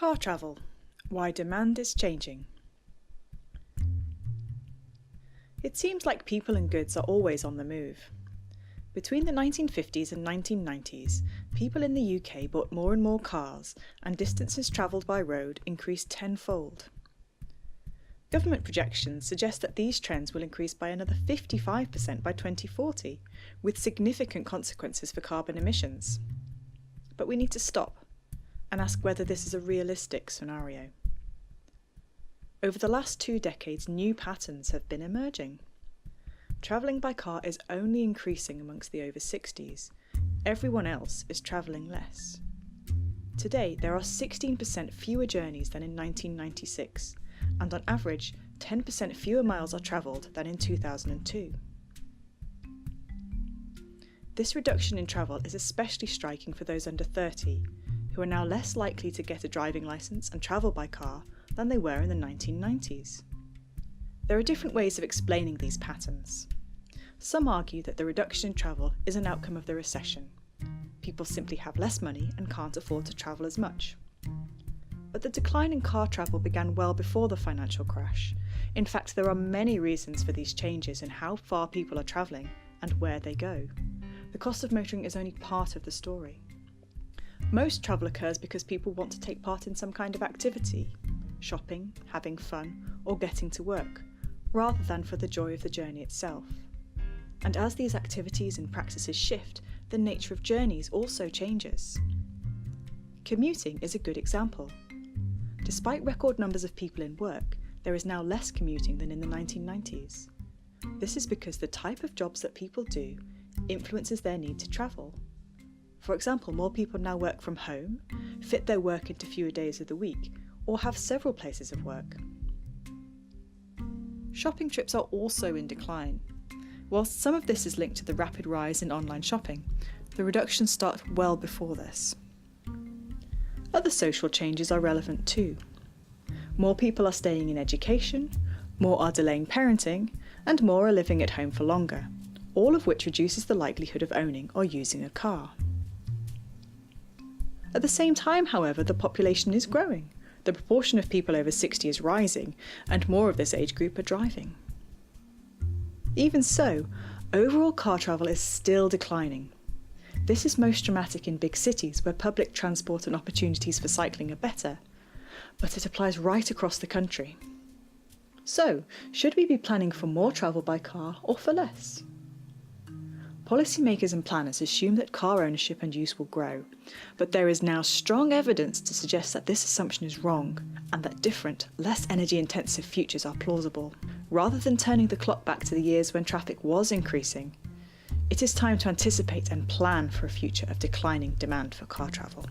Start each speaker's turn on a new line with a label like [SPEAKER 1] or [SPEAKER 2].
[SPEAKER 1] Car travel. Why demand is changing. It seems like people and goods are always on the move. Between the 1950s and 1990s, people in the UK bought more and more cars, and distances travelled by road increased tenfold. Government projections suggest that these trends will increase by another 55% by 2040, with significant consequences for carbon emissions. But we need to stop and ask whether this is a realistic scenario. Over the last 2 decades, new patterns have been emerging. Travelling by car is only increasing amongst the over 60s. Everyone else is travelling less. Today, there are 16% fewer journeys than in 1996, and on average, 10% fewer miles are travelled than in 2002. This reduction in travel is especially striking for those under 30, who are now less likely to get a driving licence and travel by car than they were in the 1990s. There are different ways of explaining these patterns. Some argue that the reduction in travel is an outcome of the recession. People simply have less money and can't afford to travel as much. But the decline in car travel began well before the financial crash. In fact, there are many reasons for these changes in how far people are travelling and where they go. The cost of motoring is only part of the story. Most travel occurs because people want to take part in some kind of activity, shopping, having fun, or getting to work, rather than for the joy of the journey itself. And as these activities and practices shift, the nature of journeys also changes. Commuting is a good example. Despite record numbers of people in work, there is now less commuting than in the 1990s. This is because the type of jobs that people do influences their need to travel. For example, more people now work from home, fit their work into fewer days of the week, or have several places of work. Shopping trips are also in decline. Whilst some of this is linked to the rapid rise in online shopping, the reductions start well before this. Other social changes are relevant too. More people are staying in education, more are delaying parenting, and more are living at home for longer, all of which reduces the likelihood of owning or using a car. At the same time, however, the population is growing. The proportion of people over 60 is rising, and more of this age group are driving. Even so, overall car travel is still declining. This is most dramatic in big cities where public transport and opportunities for cycling are better, but it applies right across the country. So, should we be planning for more travel by car or for less? Policymakers and planners assume that car ownership and use will grow, but there is now strong evidence to suggest that this assumption is wrong and that different, less energy-intensive futures are plausible. Rather than turning the clock back to the years when traffic was increasing, it is time to anticipate and plan for a future of declining demand for car travel.